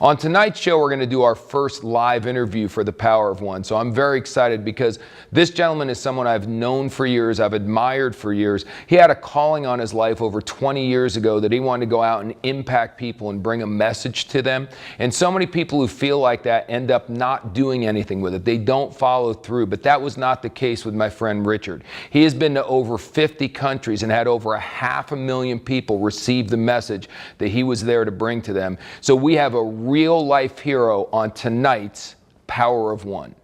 On tonight's show, we're going to do our first live interview for The Power of One. So I'm very excited because this gentleman is someone I've known for years, I've admired for years. He had a calling on his life over 20 years ago that he wanted to go out and impact people and bring a message to them. And so many people who feel like that end up not doing anything with it. They don't follow through. But that was not the case with my friend Richard. He has been to over 50 countries and had over 500,000 people receive the message that he was there to bring to them. So we have a real life hero on tonight's Power of One.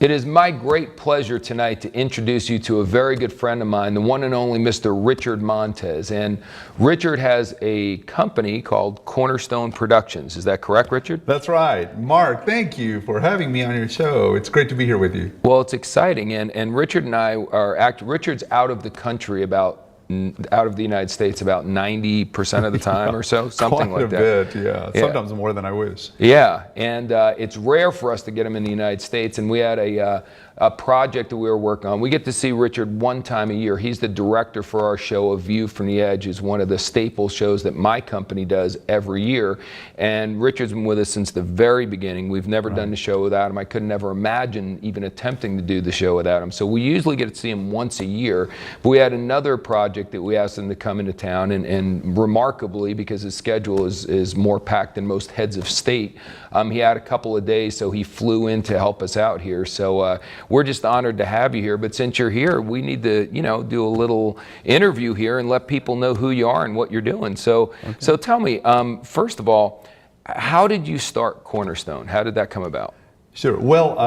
It is my great pleasure tonight to introduce you to a very good friend of mine, the one and only Mr. Richard Montez. And Richard has a company called Cornerstone Productions. Is that correct, Richard? That's right. Mark, thank you for having me on your show. It's great to be here with you. Well, it's exciting. And Richard and I are Richard's out of the country out of the United States about 90% of the time or so, something like that. Quite a bit, yeah. Sometimes more than I wish. Yeah, and it's rare for us to get him in the United States, and we had a project that we were working on. We get to see Richard one time a year. He's the director for our show, A View from the Edge, is one of the staple shows that my company does every year. And Richard's been with us since the very beginning. We've never done the show without him. I could never imagine even attempting to do the show without him. So we usually get to see him once a year. But we had another project that we asked him to come into town, and remarkably, because his schedule is more packed than most heads of state, he had a couple of days, so he flew in to help us out here. So we're just honored to have you here, but since you're here, we need to, do a little interview here and let people know who you are and what you're doing. So, So tell me, first of all, how did you start Cornerstone? How did that come about? Sure. Well,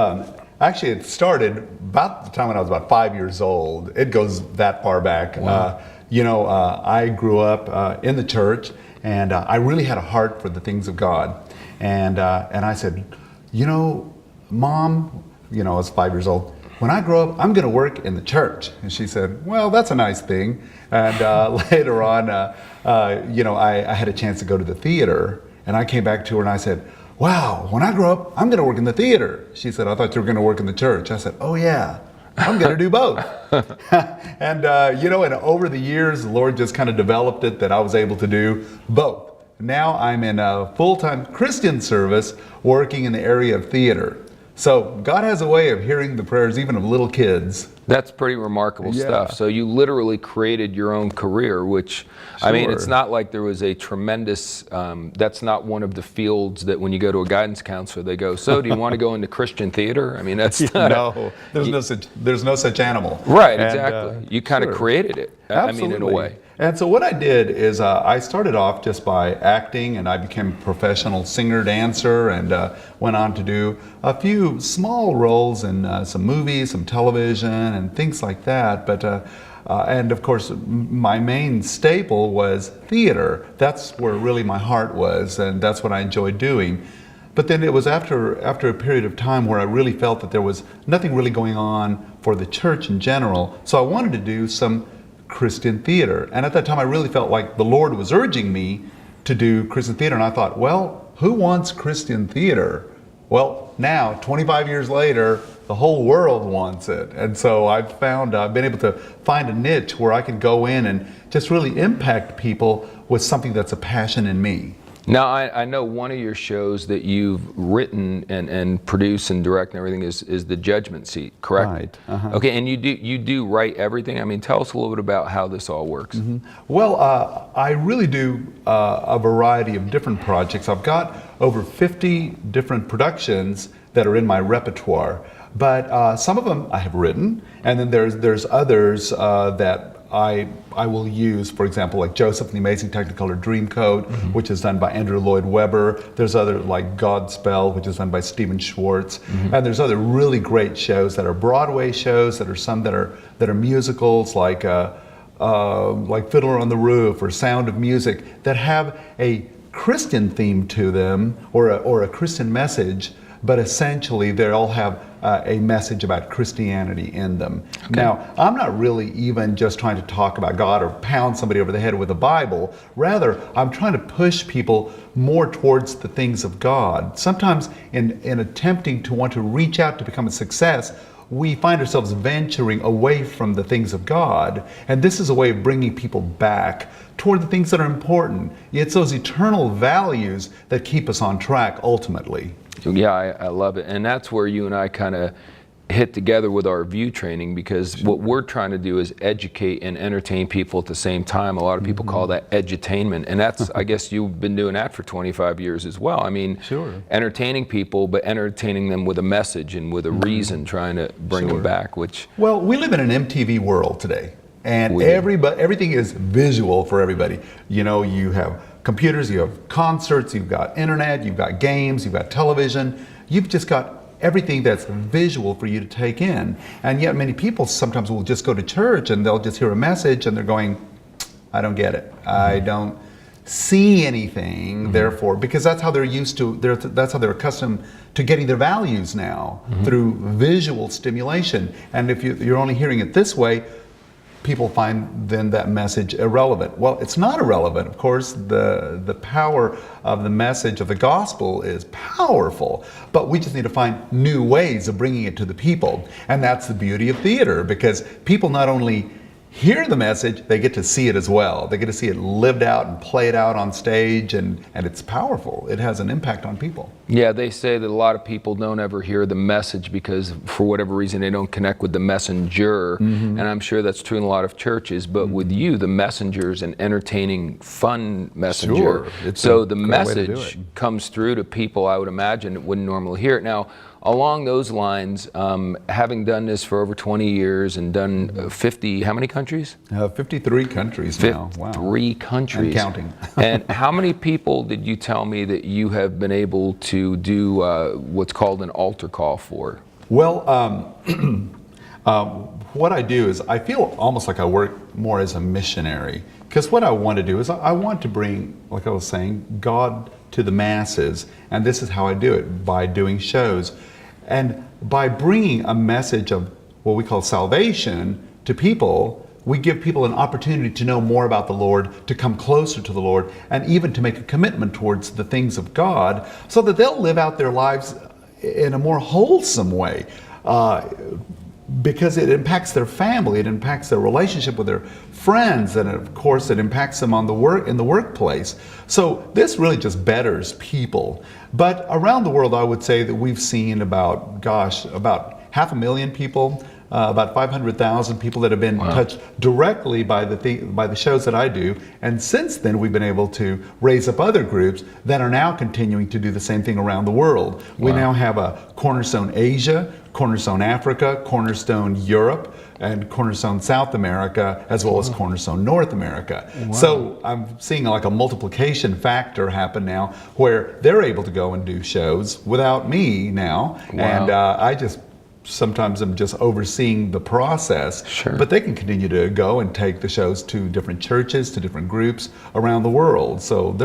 actually, it started about the time when I was about 5 years old. It goes that far back. Wow. I grew up in the church, and I really had a heart for the things of God. And I said, Mom, I was 5 years old. When I grow up, I'm going to work in the church. And she said, well, that's a nice thing. And later on, I had a chance to go to the theater. And I came back to her and I said, wow, when I grow up, I'm going to work in the theater. She said, I thought you were going to work in the church. I said, oh, yeah, I'm going to do both. And over the years, the Lord just kind of developed it that I was able to do both. Now I'm in a full-time Christian service working in the area of theater. So God has a way of hearing the prayers even of little kids. That's pretty remarkable stuff. So you literally created your own career, which, I mean, it's not like there was a tremendous, that's not one of the fields that when you go to a guidance counselor, they go, so do you want to go into Christian theater? I mean, that's not no, there's no such animal. Right, exactly. You kind of created it, Absolutely. I mean, in a way. And so what I did is I started off just by acting, and I became a professional singer, dancer, and went on to do a few small roles in some movies, some television, and things like that. But and of course, my main staple was theater. That's where really my heart was, and that's what I enjoyed doing. But then it was after a period of time where I really felt that there was nothing really going on for the church in general. So I wanted to do some Christian theater. And at that time, I really felt like the Lord was urging me to do Christian theater. And I thought, well, who wants Christian theater? Well, now, 25 years later, the whole world wants it. And so I've been able to find a niche where I can go in and just really impact people with something that's a passion in me. Now, I know one of your shows that you've written and produced and direct and everything is The Judgment Seat, correct? Right. Okay, and you do write everything? I mean, tell us a little bit about how this all works. Mm-hmm. Well, I really do a variety of different projects. I've got over 50 different productions that are in my repertoire, but some of them I have written, and then there's others that I will use, for example, like Joseph and the Amazing Technicolor Dreamcoat, which is done by Andrew Lloyd Webber. There's other like Godspell, which is done by Stephen Schwartz, and there's other really great shows that are Broadway shows. That are some that are musicals, like Fiddler on the Roof or Sound of Music, that have a Christian theme to them or a Christian message. but essentially they all have a message about Christianity in them. Okay. Now, I'm not really even just trying to talk about God or pound somebody over the head with a Bible. Rather, I'm trying to push people more towards the things of God. Sometimes in attempting to want to reach out to become a success, we find ourselves venturing away from the things of God. And this is a way of bringing people back toward the things that are important. It's those eternal values that keep us on track ultimately. Yeah, I love it. And that's where you and I kind of hit together with our VIEW training, because what we're trying to do is educate and entertain people at the same time. A lot of people call that edutainment, and that's, I guess you've been doing that for 25 years as well. I mean, entertaining people, but entertaining them with a message and with a reason, trying to bring them back, which... Well, we live in an MTV world today, and everything is visual for everybody. You know, you have computers, you have concerts, you've got internet, you've got games, you've got television, you've just got everything that's visual for you to take in. And yet many people sometimes will just go to church and they'll just hear a message and they're going, I don't get it. I don't see anything, therefore, because that's how they're used to, that's how they're accustomed to getting their values now, through visual stimulation. And if you're only hearing it this way, people find then that message irrelevant. Well, it's not irrelevant. Of course, the power of the message of the gospel is powerful, but we just need to find new ways of bringing it to the people. And that's the beauty of theater, because people not only hear the message, they get to see it as well. They get to see it lived out and played out on stage, and it's powerful. It has an impact on people. Yeah, they say that a lot of people don't ever hear the message because for whatever reason they don't connect with the messenger, and I'm sure that's true in a lot of churches, but with you, the messenger is an entertaining, fun messenger. So the message comes through to people, I would imagine, that wouldn't normally hear it. Now, along those lines, having done this for over 20 years and done 50, how many countries? 53 countries now. Wow. 53 countries. And counting. And how many people did you tell me that you have been able to do what's called an altar call for? Well, what I do is I feel almost like I work more as a missionary, because what I want to do is I want to bring, like I was saying, God to the masses, and this is how I do it, by doing shows. And by bringing a message of what we call salvation to people, we give people an opportunity to know more about the Lord, to come closer to the Lord, and even to make a commitment towards the things of God, so that they'll live out their lives in a more wholesome way. Because it impacts their family, it impacts their relationship with their friends, and of course it impacts them on in the workplace. So this really just betters people. But around the world, I would say that we've seen about 500,000 people, about 500,000 people that have been touched directly by the shows that I do. And since then, we've been able to raise up other groups that are now continuing to do the same thing around the world. We now have a Cornerstone Asia, Cornerstone Africa, Cornerstone Europe, and Cornerstone South America, as well as Cornerstone North America. So I'm seeing like a multiplication factor happen now, where they're able to go and do shows without me now. And I just sometimes I'm just overseeing the process, but they can continue to go and take the shows to different churches, to different groups around the world. So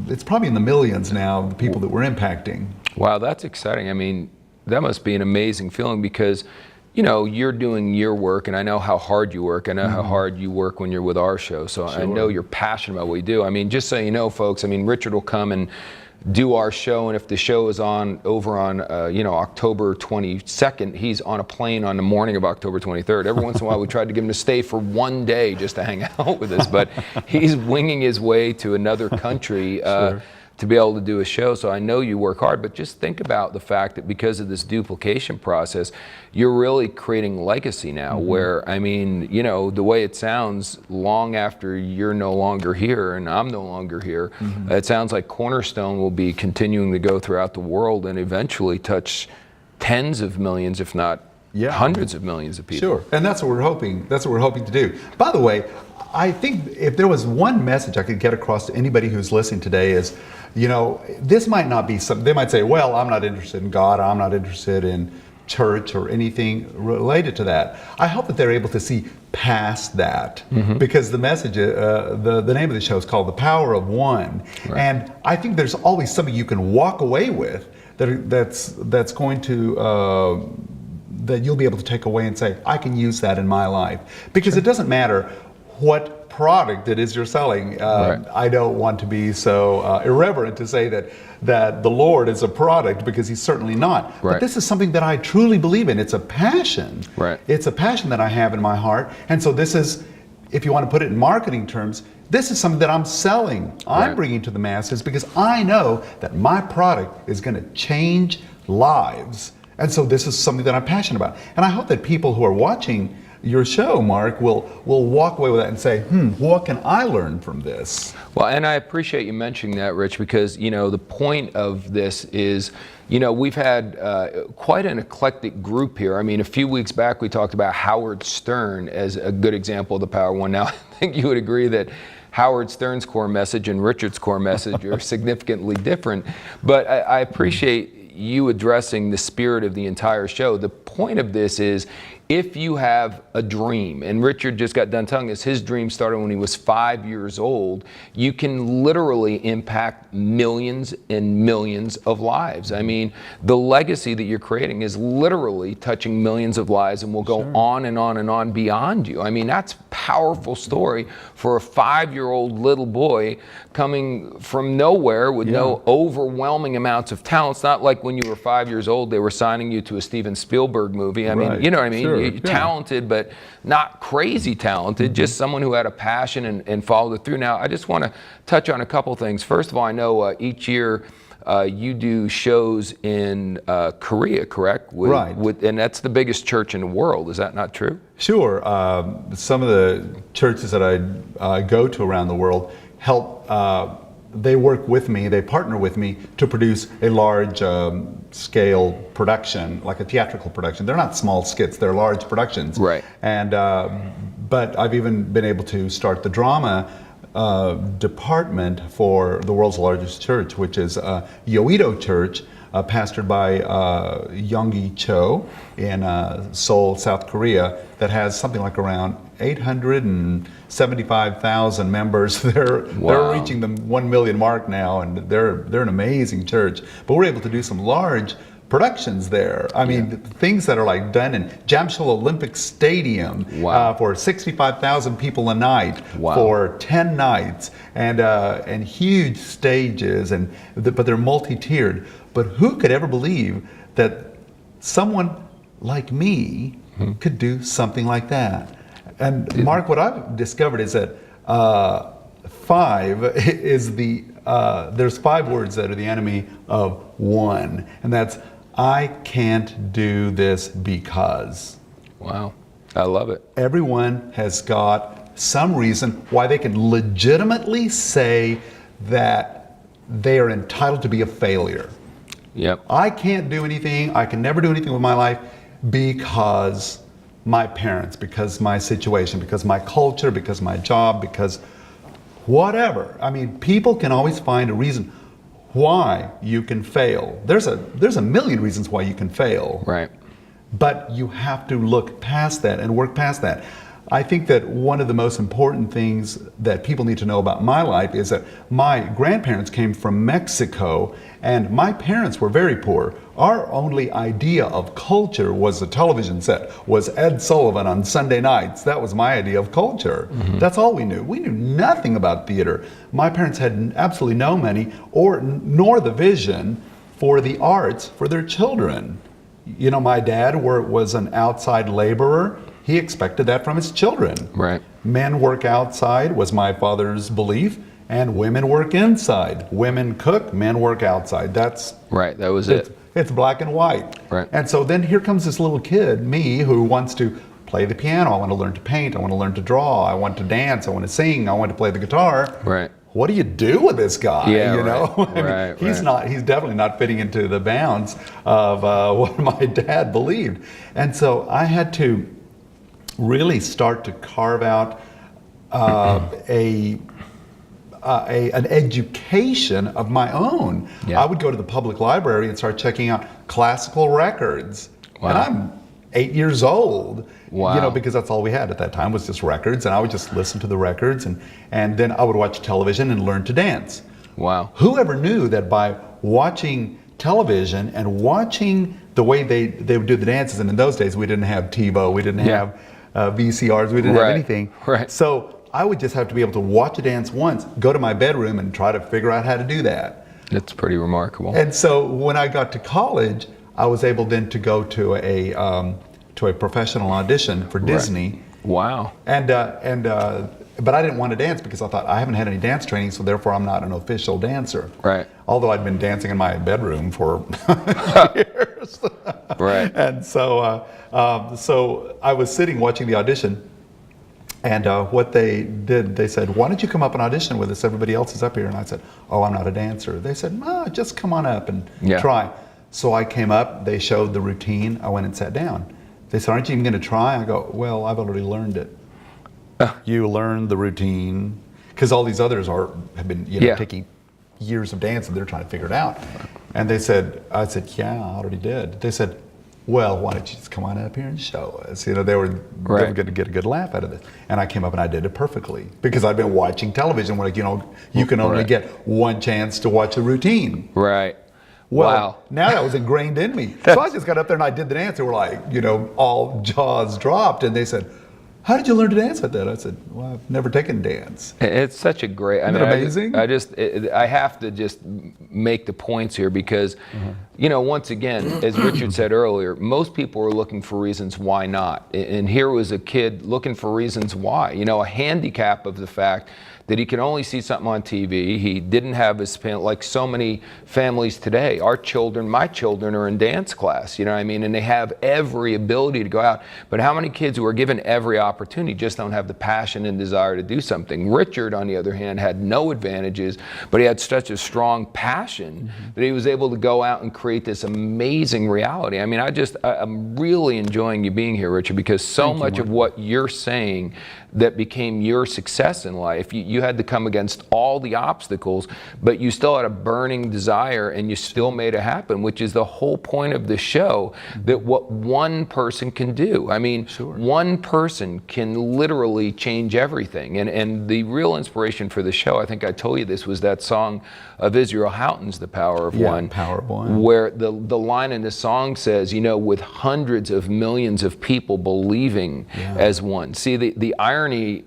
it's probably in the millions now, the people that we're impacting. Wow, that's exciting. I mean, that must be an amazing feeling, because you know, you're doing your work, and I know how hard you work. I know how hard you work when you're with our show. So I know you're passionate about what you do. I mean, just so you know, folks, I mean, Richard will come and do our show, and if the show is over on October 22nd, he's on a plane on the morning of October 23rd. Every once in a while we tried to get him to stay for one day just to hang out with us, but he's winging his way to another country to be able to do a show. So I know you work hard, but just think about the fact that because of this duplication process, you're really creating legacy now, where, I mean, you know, the way it sounds, long after you're no longer here and I'm no longer here, it sounds like Cornerstone will be continuing to go throughout the world and eventually touch tens of millions, if not hundreds of millions of people. Sure, and that's what we're hoping. That's what we're hoping to do. By the way, I think if there was one message I could get across to anybody who's listening today is, you know, this might not be something, they might say, well, I'm not interested in God, I'm not interested in church or anything related to that. I hope that they're able to see past that, because the message, the name of the show is called The Power of One. Right. And I think there's always something you can walk away with that's going to, that you'll be able to take away and say, I can use that in my life. Because it doesn't matter what product it is you're selling. Right. I don't want to be so irreverent to say that the Lord is a product, because he's certainly not. Right. But this is something that I truly believe in. It's a passion. Right. It's a passion that I have in my heart. And so this is, if you want to put it in marketing terms, this is something that I'm selling. I'm Right. bringing to the masses, because I know that my product is going to change lives. And so this is something that I'm passionate about. And I hope that people who are watching your show, Mark, will walk away with that and say, what can I learn from this? Well, and I appreciate you mentioning that, Rich, because, the point of this is, we've had quite an eclectic group here. I mean, a few weeks back, we talked about Howard Stern as a good example of the Power of One. Now, I think you would agree that Howard Stern's core message and Richard's core message are significantly different. But I appreciate you addressing the spirit of the entire show. The point of this is, if you have a dream, and Richard just got done telling us his dream started when he was 5 years old, you can literally impact millions and millions of lives. I mean, the legacy that you're creating is literally touching millions of lives and will go on and on and on beyond you. I mean, that's a powerful story for a 5-year-old little boy coming from nowhere with no overwhelming amounts of talent. It's not like when you were 5 years old, they were signing you to a Steven Spielberg movie. I mean, you know what I mean? Sure. You're talented, but not crazy talented, just someone who had a passion and followed it through. Now, I just want to touch on a couple things. First of all, I know each year you do shows in Korea, correct? Right. And that's the biggest church in the world. Is that not true? Sure. Some of the churches that I go to around the world help. They work with me, they partner with me to produce a large scale production, like a theatrical production. They're not small skits, they're large productions. Right. And but I've even been able to start the drama department for the world's largest church, which is Yoido Church, pastored by Youngi Cho in Seoul, South Korea, that has something like around 875,000 members. They're reaching the 1 million mark now, and they're an amazing church. But we're able to do some large productions there. I mean, things that are like done in Jamshid Olympic Stadium for 65,000 people a night for 10 nights, and huge stages, but they're multi-tiered. But who could ever believe that someone like me could do something like that? And Mark, what I've discovered is that there's 5 words that are the enemy of one, and that's, I can't do this because. Wow, I love it. Everyone has got some reason why they can legitimately say that they are entitled to be a failure. Yep. I can't do anything, I can never do anything with my life because my parents, because my situation, because my culture, because my job, because whatever. I mean, people can always find a reason why you can fail. There's a million reasons why you can fail. Right. But you have to look past that and work past that. I think that one of the most important things that people need to know about my life is that my grandparents came from Mexico, and my parents were very poor. Our only idea of culture was a television set, was Ed Sullivan on Sunday nights. That was my idea of culture. That's all we knew. We knew nothing about theater. My parents had absolutely no money nor the vision for the arts for their children. You know, my dad was an outside laborer. He expected that from his children. Right. Men work outside was my father's belief, and women work inside. Women cook, men work outside. That's right. That was it. It's black and white. Right. And so then here comes this little kid, me, who wants to play the piano. I want to learn to paint. I want to learn to draw. I want to dance. I want to sing. I want to play the guitar. Right. What do you do with this guy? Yeah, you know, right. He's definitely not fitting into the bounds of what my dad believed. And so I had to really start to carve out an education of my own. Yeah. I would go to the public library and start checking out classical records. And I'm 8 years old. Wow. You know, because that's all we had at that time was just records, and I would just listen to the records, and then I would watch television and learn to dance. Wow. Whoever knew that by watching television and watching the way they would do the dances, and in those days we didn't have TiVo, we didn't have VCRs, we didn't have anything. Right. So I would just have to be able to watch a dance once, go to my bedroom and try to figure out how to do that. That's pretty remarkable. And so when I got to college, I was able then to go to a professional audition for Disney. Wow. But I didn't want to dance because I thought I haven't had any dance training, so therefore I'm not an official dancer. Right. Although I'd been dancing in my bedroom for years. Right. And so I was sitting watching the audition, and what they did, they said, "Why don't you come up and audition with us? Everybody else is up here." And I said, "Oh, I'm not a dancer." They said, "No, just come on up and try." So I came up. They showed the routine. I went and sat down. They said, "Aren't you even going to try?" I go, "Well, I've already learned it." You learn the routine, because all these others have been taking years of dance and they're trying to figure it out. And I said, "Yeah, I already did." They said, "Well, why don't you just come on up here and show us?" You know, they were going to get a good laugh out of this. And I came up and I did it perfectly because I've been watching television where, you can only get one chance to watch a routine. Right. Well, now that was ingrained in me. So I just got up there and I did the dance. They were like, all jaws dropped, and they said, "How did you learn to dance like that?" I said, "Well, I've never taken dance." It's such a great. Isn't it amazing? I have to just make the points here because, once again, as Richard said earlier, most people are looking for reasons why not, and here was a kid looking for reasons why. A handicap of the fact that he could only see something on TV. He didn't have his family, like so many families today. My children are in dance class, and they have every ability to go out. But how many kids who are given every opportunity just don't have the passion and desire to do something? Richard, on the other hand, had no advantages, but he had such a strong passion that he was able to go out and create this amazing reality. I'm really enjoying you being here, Richard, because so much of what you're saying that became your success in life, you had to come against all the obstacles, but you still had a burning desire and you still made it happen, which is the whole point of the show, that what one person can do. One person can literally change everything. And the real inspiration for the show, I think I told you this, was that song of Israel Houghton's, The Power of One. Power of One. Where the line in the song says, with hundreds of millions of people believing as one. See, the irony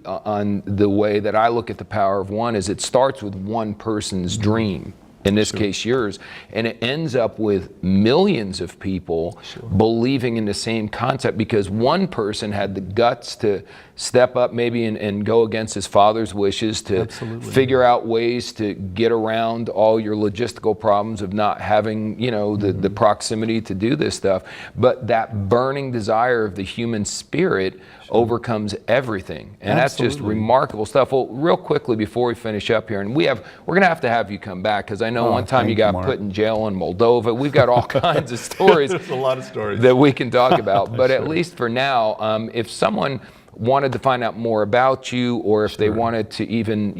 on the way that I look at the power of one is it starts with one person's dream, in this case yours, and it ends up with millions of people believing in the same concept because one person had the guts to step up maybe and go against his father's wishes to figure out ways to get around all your logistical problems of not having the proximity to do this stuff. But that burning desire of the human spirit overcomes everything, and that's just remarkable stuff. Well, real quickly before we finish up here, and we're going to have you come back, because I know one time you got put in jail in Moldova. We've got all kinds of stories. There's a lot of stories that we can talk about. But at least for now, if someone wanted to find out more about you, or if they wanted to even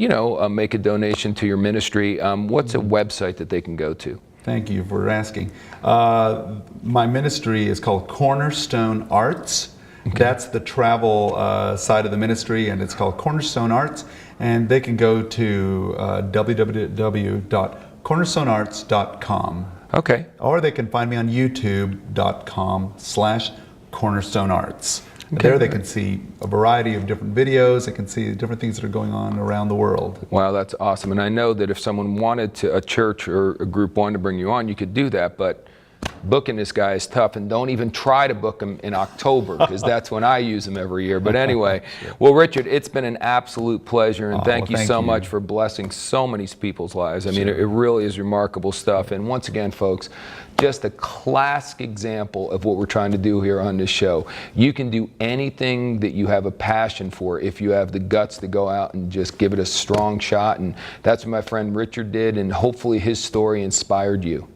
make a donation to your ministry, what's a website that they can go to? Thank you for asking. My ministry is called Cornerstone Arts. That's the travel side of the ministry, and it's called Cornerstone Arts. And they can go to www.cornerstonearts.com. Okay. Or they can find me on youtube.com/cornerstonearts. Okay. There they can see a variety of different videos. They can see different things that are going on around the world. Wow, that's awesome. And I know that if someone wanted to, a church or a group wanted to bring you on, you could do that, but booking this guy is tough, and don't even try to book him in October, because that's when I use him every year. But anyway, well, Richard, it's been an absolute pleasure, and thank you so much for blessing so many people's lives. It really is remarkable stuff. And once again, folks, just a classic example of what we're trying to do here on this show. You can do anything that you have a passion for if you have the guts to go out and just give it a strong shot, and that's what my friend Richard did, and hopefully his story inspired you.